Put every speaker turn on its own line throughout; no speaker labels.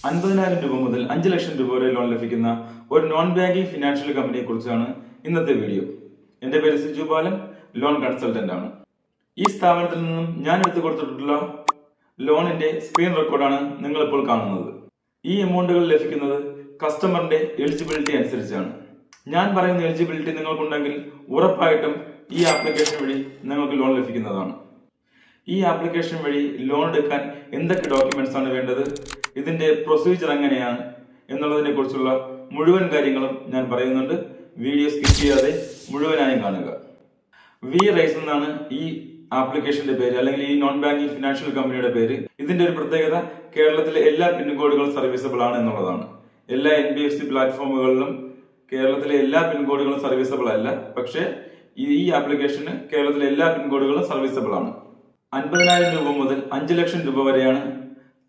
50,000 രൂപ മുതൽ 5 ലക്ഷം രൂപ വരെ ലോൺ ലഭിക്കുന്ന ഒരു നോൺ ബാങ്കിംഗ് ഫിനാൻഷ്യൽ കമ്പനിയെ കുറിച്ചാണ് ഇന്നത്തെ വീഡിയോ. എന്റെ പേര് സിജു ബാലൻ, ലോൺ കൺസൾട്ടന്റ് ആണ്. ഈ സ്ഥാപനത്തിൽ നിന്നും ഞാൻ എടുത്തു കൊടുത്തിട്ടുള്ള ലോണിന്റെ സ്ക്രീൻ റെക്കോർഡാണ് നിങ്ങൾ ഇപ്പോൾ കാണുന്നത്. ഈ എമൗണ്ടുകൾ ലഭിക്കുന്നത് കസ്റ്റമറിന്റെ എലിജിബിലിറ്റി അനുസരിച്ചാണ്. ഞാൻ പറയുന്ന എലിജിബിലിറ്റി നിങ്ങൾക്കുണ്ടെങ്കിൽ ഉറപ്പായിട്ടും ഈ ആപ്ലിക്കേഷൻ വഴി നിങ്ങൾക്ക് ലോൺ ലഭിക്കുന്നതാണ്. ഈ ആപ്ലിക്കേഷൻ വഴി ലോൺ എടുക്കാൻ എന്തൊക്കെ ഡോക്യുമെന്റ്സ് ആണ് വേണ്ടത്, ഇതിന്റെ പ്രൊസീജിയർ എങ്ങനെയാണ് എന്നുള്ളതിനെ കുറിച്ചുള്ള മുഴുവൻ കാര്യങ്ങളും ഞാൻ പറയുന്നുണ്ട്. വീഡിയോ സ്കിപ്പ് ചെയ്യാതെ മുഴുവനായും കാണുക. വി റൈസ് എന്നാണ് ഈ ആപ്ലിക്കേഷന്റെ പേര്, അല്ലെങ്കിൽ ഈ നോൺ ബാങ്കിംഗ് ഫിനാൻഷ്യൽ കമ്പനിയുടെ പേര്. ഇതിന്റെ ഒരു പ്രത്യേകത കേരളത്തിലെ എല്ലാ പിൻകോഡുകളും സർവീസബിൾ ആണ് എന്നുള്ളതാണ്. എല്ലാ NBFC പ്ലാറ്റ്ഫോമുകളിലും കേരളത്തിലെ എല്ലാ പിൻകോഡുകളും സർവീസബിൾ അല്ല, പക്ഷേ ഈ ആപ്ലിക്കേഷന് കേരളത്തിലെ എല്ലാ പിൻകോഡുകളും സർവീസബിൾ ആണ്. 50,000 രൂപ മുതൽ 5 ലക്ഷം രൂപ വരെയാണ്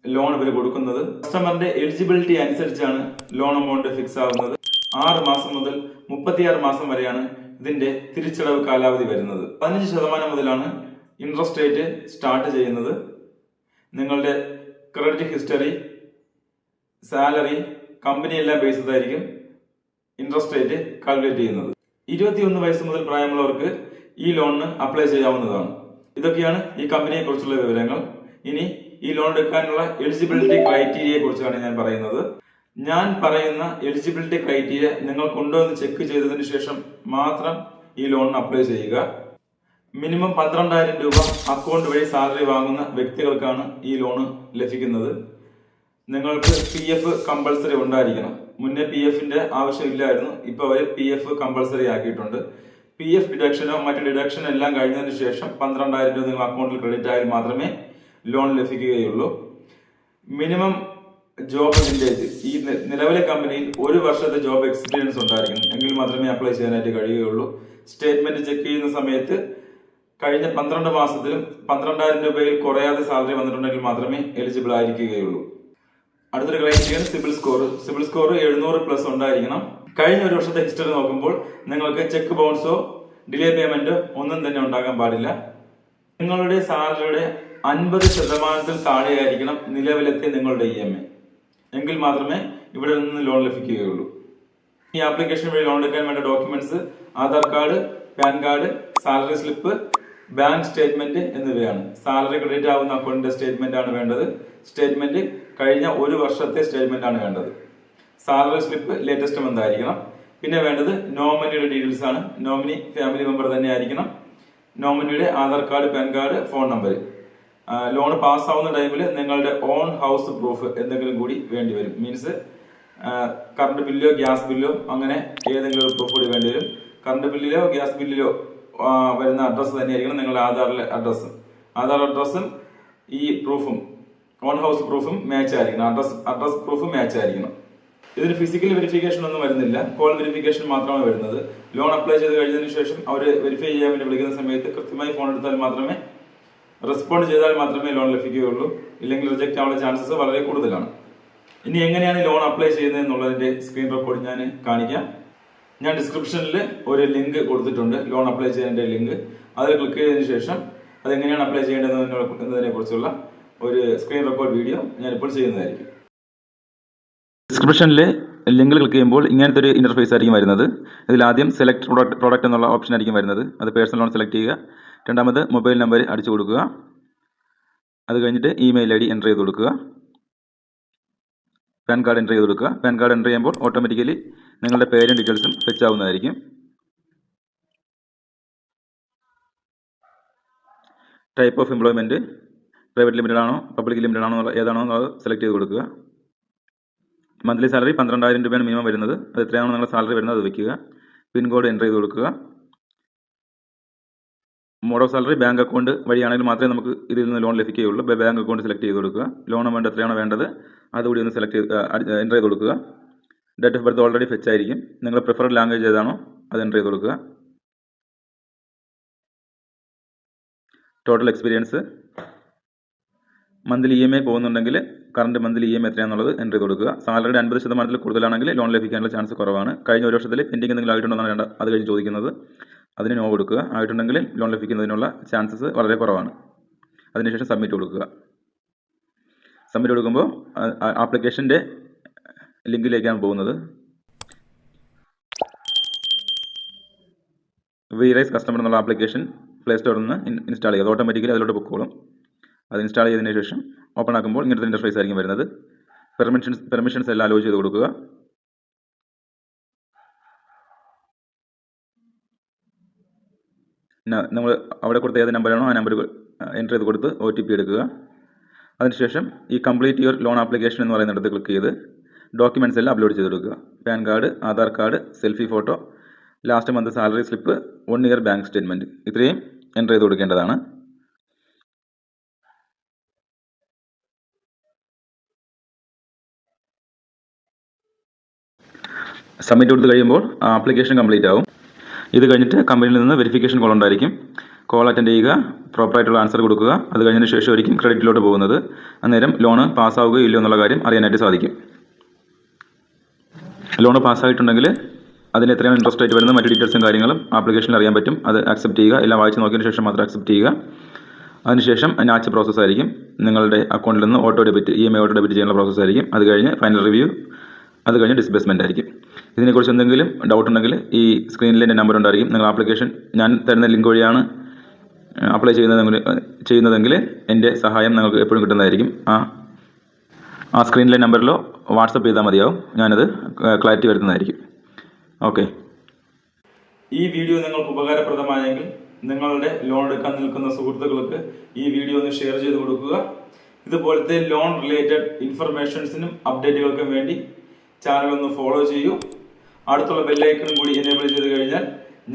ലോൺ ഇവർ കൊടുക്കുന്നത്. കസ്റ്റമറിന്റെ എലിജിബിലിറ്റി അനുസരിച്ചാണ് ലോൺ എമൗണ്ട് ഫിക്സ് ആവുന്നത്. 6 മാസം മുതൽ 36 മാസം വരെയാണ് ഇതിന്റെ തിരിച്ചടവ് കാലാവധി വരുന്നത്. 15% മുതലാണ് ഇൻട്രസ്റ്റ് റേറ്റ് സ്റ്റാർട്ട് ചെയ്യുന്നത്. നിങ്ങളുടെ ക്രെഡിറ്റ് ഹിസ്റ്ററി, സാലറി, കമ്പനി എല്ലാം ബേസ്ഡ് ആയിരിക്കും ഇൻട്രസ്റ്റ് റേറ്റ് കാൽക്കുലേറ്റ് ചെയ്യുന്നത്. 21 വയസ്സ് മുതൽ പ്രായമുള്ളവർക്ക് ഈ ലോണിന് അപ്ലൈ ചെയ്യാവുന്നതാണ്. ഇതൊക്കെയാണ് ഈ കമ്പനിയെ കുറിച്ചുള്ള വിവരങ്ങൾ. ഇനി ഈ ലോൺ എടുക്കാനുള്ള എലിജിബിലിറ്റി ക്രൈറ്റീരിയയെ കുറിച്ചാണ് ഞാൻ പറയുന്നത്. ഞാൻ പറയുന്ന എലിജിബിലിറ്റി ക്രൈറ്റീരിയ നിങ്ങൾക്കുണ്ടോ എന്ന് ചെക്ക് ചെയ്തതിനു ശേഷം മാത്രം ഈ ലോണിന് അപ്ലൈ ചെയ്യുക. മിനിമം 12,000 രൂപ അക്കൗണ്ട് വഴി സാലറി വാങ്ങുന്ന വ്യക്തികൾക്കാണ് ഈ ലോണ് ലഭിക്കുന്നത്. നിങ്ങൾക്ക് PF കമ്പൾസറി ഉണ്ടായിരിക്കണം. മുന്നേ PFന്റെ ആവശ്യമില്ലായിരുന്നു, ഇപ്പൊ അവർ PF കമ്പൾസറി ആക്കിയിട്ടുണ്ട്. PF ഡിഡക്ഷനോ മറ്റു ഡിഡക്ഷനോ എല്ലാം കഴിഞ്ഞതിന് ശേഷം 12,000 രൂപ നിങ്ങൾ അക്കൗണ്ടിൽ ക്രെഡിറ്റ് ആയാൽ മാത്രമേ ലോൺ ലഭിക്കുകയുള്ളൂ. മിനിമം ജോബ് വിന്റേജ്, ഈ നിലവിലെ കമ്പനിയിൽ 1 വർഷത്തെ ജോബ് എക്സ്പീരിയൻസ് ഉണ്ടായിരിക്കണം, എങ്കിൽ മാത്രമേ അപ്ലൈ ചെയ്യാനായിട്ട് കഴിയുകയുള്ളൂ. സ്റ്റേറ്റ്മെന്റ് ചെക്ക് ചെയ്യുന്ന സമയത്ത് കഴിഞ്ഞ 12 മാസത്തിലും 12,000 രൂപയിൽ കുറയാതെ സാലറി വന്നിട്ടുണ്ടെങ്കിൽ മാത്രമേ എലിജിബിൾ ആയിരിക്കുകയുള്ളൂ. അടുത്തൊരു criteria CIBIL score. CIBIL score 700+ ഉണ്ടായിരിക്കണം. കഴിഞ്ഞ 1 വർഷത്തെ ഹിസ്റ്ററി നോക്കുമ്പോൾ നിങ്ങൾക്ക് ചെക്ക് ബൗൺസോ ഡിലേ പേയ്മെന്റോ ഒന്നും തന്നെ ഉണ്ടാകാൻ പാടില്ല. നിങ്ങളുടെ സാലറിയുടെ 50% താഴെയായിരിക്കണം നിലവിലത്തെ നിങ്ങളുടെ EMI, എങ്കിൽ മാത്രമേ ഇവിടെ നിന്ന് ലോൺ ലഭിക്കുകയുള്ളൂ. ഈ ആപ്ലിക്കേഷൻ വഴി ലോൺ എടുക്കാൻ വേണ്ട documents Aadhaar card, PAN card, salary slip, bank statement എന്നിവയാണ്. സാലറി ക്രെഡിറ്റ് ആവുന്ന അക്കൗണ്ടിന്റെ സ്റ്റേറ്റ്മെന്റ് ആണ് വേണ്ടത്. സ്റ്റേറ്റ്മെന്റ് കഴിഞ്ഞ 1 വർഷത്തെ സ്റ്റേറ്റ്മെന്റ് ആണ് വേണ്ടത്. സാലറി സ്ലിപ്പ് ലേറ്റസ്റ്റ് മന്ത് ആയിരിക്കണം. പിന്നെ വേണ്ടത് നോമിനിയുടെ ഡീറ്റെയിൽസ് ആണ്. നോമിനി ഫാമിലി മെമ്പർ തന്നെ ആയിരിക്കണം. നോമിനിയുടെ Aadhaar card, PAN card, phone number. Loan pass ആവുന്ന ടൈമിൽ നിങ്ങളുടെ ഓൺ ഹൗസ് പ്രൂഫ് എന്തെങ്കിലും കൂടി വേണ്ടി വരും. മീൻസ് കറണ്ട് ബില്ലോ ഗ്യാസ് ബില്ലോ അങ്ങനെ ഏതെങ്കിലും ഒരു പ്രൂഫ് കൂടി വേണ്ടി വരും. കറണ്ട് ബില്ലിലോ ഗ്യാസ് ബില്ലിലോ വരുന്ന അഡ്രസ്സ് തന്നെയായിരിക്കണം നിങ്ങളുടെ ആധാറിലെ അഡ്രസ്സും. ആധാർ അഡ്രസ്സും ഈ പ്രൂഫും ഓൺ ഹൗസ് പ്രൂഫും മാച്ച് ആയിരിക്കണം. അഡ്രസ് പ്രൂഫും മാച്ച് ആയിരിക്കണം. ഇതിന് ഫിസിക്കൽ വെരിഫിക്കേഷൻ ഒന്നും വരുന്നില്ല, കോൾ വെരിഫിക്കേഷൻ മാത്രമാണ് വരുന്നത്. ലോൺ അപ്ലൈ ചെയ്ത് കഴിഞ്ഞതിന് ശേഷം അവർ വെരിഫൈ ചെയ്യാൻ വേണ്ടി വിളിക്കുന്ന സമയത്ത് കൃത്യമായി ഫോൺ എടുത്താൽ മാത്രമേ, റെസ്പോണ്ട് ചെയ്താൽ മാത്രമേ ലോൺ ലഭിക്കുകയുള്ളൂ. ഇല്ലെങ്കിൽ റിജക്റ്റ് ആവാനുള്ള ചാൻസസ് വളരെ കൂടുതലാണ്. ഇനി എങ്ങനെയാണ് ലോൺ അപ്ലൈ ചെയ്യുന്നത് എന്നുള്ളതിന്റെ സ്ക്രീൻ റെക്കോർഡ് ഞാൻ കാണിക്കാം. ഞാൻ ഡിസ്ക്രിപ്ഷനിൽ ഒരു ലിങ്ക് കൊടുത്തിട്ടുണ്ട്, ലോൺ അപ്ലൈ ചെയ്യേണ്ട ലിങ്ക്. അതിൽ ക്ലിക്ക് ചെയ്തതിനു ശേഷം അതെങ്ങനെയാണ് അപ്ലൈ ചെയ്യേണ്ടത് എന്നതിനെ കുറിച്ചുള്ള ഒരു സ്ക്രീൻ റെക്കോർഡ് വീഡിയോ ഞാനിപ്പോൾ ചെയ്യുന്നതായിരിക്കും. ഡിസ്ക്രിപ്ഷനിൽ ലിങ്കിൽ ക്ലിക്ക് ചെയ്യുമ്പോൾ ഇങ്ങനത്തെ ഒരു ഇന്റർഫേസ് ആയിരിക്കും വരുന്നത്. ഇതിൽ ആദ്യം സെലക്ട് പ്രോഡക്റ്റ് എന്നുള്ള ഓപ്ഷൻ ആയിരിക്കും വരുന്നത്. അത് പേഴ്സണൽ ലോൺ സെലക്ട് ചെയ്യുക. രണ്ടാമത് മൊബൈൽ നമ്പർ അടിച്ചു കൊടുക്കുക. അത് കഴിഞ്ഞിട്ട് ഇമെയിൽ ID എൻ്റർ ചെയ്ത് കൊടുക്കുക. പാൻ കാർഡ് എൻ്റർ ചെയ്ത് കൊടുക്കുക. പാൻ കാർഡ് എൻ്റർ ചെയ്യുമ്പോൾ ഓട്ടോമാറ്റിക്കലി നിങ്ങളുടെ പേരും ഡീറ്റെയിൽസും ഫെച്ച് ആവുന്നതായിരിക്കും. Type of employment private limited ആണോ പബ്ലിക് ലിമിറ്റഡ് ആണോ ഏതാണോ അത് സെലക്ട് ചെയ്ത് കൊടുക്കുക. മന്ത്ലി സാലറി 12,000 രൂപയാണ് മിനിമം വരുന്നത്. അത് എത്രയാണോ നിങ്ങളുടെ സാലറി വരുന്നത് അത് വെക്കുക. പിൻകോഡ് എൻ്റർ ചെയ്ത് കൊടുക്കുക. Mode of salary bank account വഴിയാണെങ്കിൽ മാത്രമേ നമുക്ക് ഇതിൽ നിന്ന് ലോൺ ലഭിക്കുകയുള്ളൂ. ബാങ്ക് അക്കൗണ്ട് സെലക്ട് ചെയ്ത് കൊടുക്കുക. ലോൺ എമൗണ്ട് എത്രയാണോ വേണ്ടത് അതുകൂടി ഒന്ന് എൻ്റർ ചെയ്ത് കൊടുക്കുക. Date of birth already fetch ആയിരിക്കും. നിങ്ങളുടെ പ്രിഫർഡ് ലാംഗ്വേജ് ഏതാണോ അത് എൻ്റർ ചെയ്ത് കൊടുക്കുക. ടോട്ടൽ എക്സ്പീരിയൻസ്, മന്ത്ലി EMI പോകുന്നുണ്ടെങ്കിൽ കറണ്ട് മന്ത്ലി EMI എത്രയാണെന്നുള്ളത് എൻ്റർ ചെയ്ത് കൊടുക്കുക. സാലറിയുടെ 50% കൂടുതലാണെങ്കിൽ ലോൺ ലഭിക്കാനുള്ള ചാൻസ് കുറവാണ്. കഴിഞ്ഞ 1 വർഷത്തിൽ പെൻഡിങ് എന്തെങ്കിലും ആയിട്ടുണ്ടെന്നാണ് അത് കഴിഞ്ഞ് ചോദിക്കുന്നത്. അതിന് നോ കൊടുക്കുക. ആയിട്ടുണ്ടെങ്കിൽ ലോൺ ലഭിക്കുന്നതിനുള്ള ചാൻസസ് വളരെ കുറവാണ്. അതിനുശേഷം സബ്മിറ്റ് കൊടുക്കുക. സബ്മിറ്റ് കൊടുക്കുമ്പോൾ ആപ്ലിക്കേഷൻ്റെ ലിങ്കിലേക്കാണ് പോകുന്നത്. VRise കസ്റ്റമർ എന്നുള്ള ആപ്ലിക്കേഷൻ പ്ലേ സ്റ്റോറിൽ നിന്ന് ഇൻസ്റ്റാൾ ചെയ്യുക. അത് ഓട്ടോമാറ്റിക്കലി അതിലോട്ട് പൊക്കോളും. അത് ഇൻസ്റ്റാൾ ചെയ്തതിന് ശേഷം ഓപ്പൺ ആക്കുമ്പോൾ ഇങ്ങനത്തെ ഇൻ്റർഫേസ് ആയിരിക്കും വരുന്നത്. പെർമിഷൻസ് എല്ലാം അലോ ചെയ്ത് കൊടുക്കുക. നമ്മൾ അവിടെ കൊടുത്ത ഏത് നമ്പറാണോ ആ നമ്പർ എൻ്റർ ചെയ്ത് കൊടുത്ത് OTP എടുക്കുക. അതിനുശേഷം ഈ കംപ്ലീറ്റ് യുവർ ലോൺ ആപ്ലിക്കേഷൻ എന്ന് പറയുന്നിടത്ത് ക്ലിക്ക് ചെയ്ത് ഡോക്യുമെൻറ്റ്സ് എല്ലാം അപ്ലോഡ് ചെയ്ത് കൊടുക്കുക. PAN card, Aadhaar card, selfie photo, last month salary slip, 1 year bank statement, ഇത്രയും എൻ്റർ ചെയ്ത് കൊടുക്കേണ്ടതാണ്. സബ്മിറ്റ് കൊടുത്ത് കഴിയുമ്പോൾ ആപ്ലിക്കേഷൻ കംപ്ലീറ്റ് ആവും. ഇത് കഴിഞ്ഞിട്ട് കമ്പനിയിൽ നിന്ന് വെരിഫിക്കേഷൻ കോൾ ഉണ്ടായിരിക്കും. കോൾ അറ്റൻഡ് ചെയ്യുക, പ്രോപ്പറായിട്ടുള്ള ആൻസർ കൊടുക്കുക. അത് കഴിഞ്ഞതിന് ശേഷം ആയിരിക്കും ക്രെഡിറ്റിലോട്ട് പോകുന്നത്. അന്നേരം ലോണ് പാസ്സാവുകയോ ഇല്ലയോ എന്നുള്ള കാര്യം അറിയാനായിട്ട് സാധിക്കും. ലോണ് പാസ്സായിട്ടുണ്ടെങ്കിൽ അതിന് എത്രയാണ് ഇൻട്രസ്റ്റ് റേറ്റ് വരുന്നത്, മറ്റു ഡീറ്റെയിൽസും കാര്യങ്ങളും ആപ്ലിക്കേഷനിൽ അറിയാൻ പറ്റും. അത് അക്സെപ്റ്റ് ചെയ്യുക. എല്ലാം വായിച്ച് നോക്കിയതിന് ശേഷം മാത്രം അക്സെപ്റ്റ് ചെയ്യുക. അതിനുശേഷം നാച്ച് പ്രോസസ്സ് ആയിരിക്കും. നിങ്ങളുടെ അക്കൗണ്ടിൽ നിന്ന് auto debit, EMI auto debit ചെയ്യാനുള്ള പ്രോസസ്സ് ആയിരിക്കും. അത് കഴിഞ്ഞ് ഫൈനൽ റിവ്യൂ, അത് കഴിഞ്ഞ് ഡിസ്ബേസ്മെൻ്റ് ആയിരിക്കും. ഇതിനെക്കുറിച്ച് എന്തെങ്കിലും ഡൗട്ട് ഉണ്ടെങ്കിൽ ഈ സ്ക്രീനിൽ എൻ്റെ നമ്പർ ഉണ്ടായിരിക്കും. നിങ്ങൾ ആപ്ലിക്കേഷൻ ഞാൻ തരുന്ന ലിങ്ക് വഴിയാണ് അപ്ലൈ ചെയ്യുന്നതെങ്കിൽ എൻ്റെ സഹായം നിങ്ങൾക്ക് എപ്പോഴും കിട്ടുന്നതായിരിക്കും. ആ സ്ക്രീനിലെ നമ്പറിലോ വാട്സപ്പ് ചെയ്താൽ മതിയാവും. ഞാനത് ക്ലാരിറ്റി വരുത്തുന്നതായിരിക്കും. ഓക്കെ. ഈ വീഡിയോ നിങ്ങൾക്ക് ഉപകാരപ്രദമായെങ്കിൽ നിങ്ങളുടെ ലോൺ എടുക്കാൻ നിൽക്കുന്ന സുഹൃത്തുക്കൾക്ക് ഈ വീഡിയോ ഒന്ന് ഷെയർ ചെയ്ത് കൊടുക്കുക. ഇതുപോലത്തെ ലോൺ റിലേറ്റഡ് ഇൻഫർമേഷൻസിനും അപ്ഡേറ്റുകൾക്കും വേണ്ടി ചാനൽ ഒന്ന് ഫോളോ ചെയ്യൂ. അടുത്തുള്ള ബെല്ലൈക്കണും കൂടി എനേബിൾ ചെയ്ത് കഴിഞ്ഞാൽ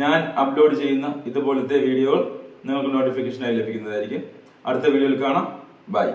ഞാൻ അപ്ലോഡ് ചെയ്യുന്ന ഇതുപോലത്തെ വീഡിയോകൾ നിങ്ങൾക്ക് നോട്ടിഫിക്കേഷനായി ലഭിക്കുന്നതായിരിക്കും. അടുത്ത വീഡിയോയിൽ കാണാം. ബൈ.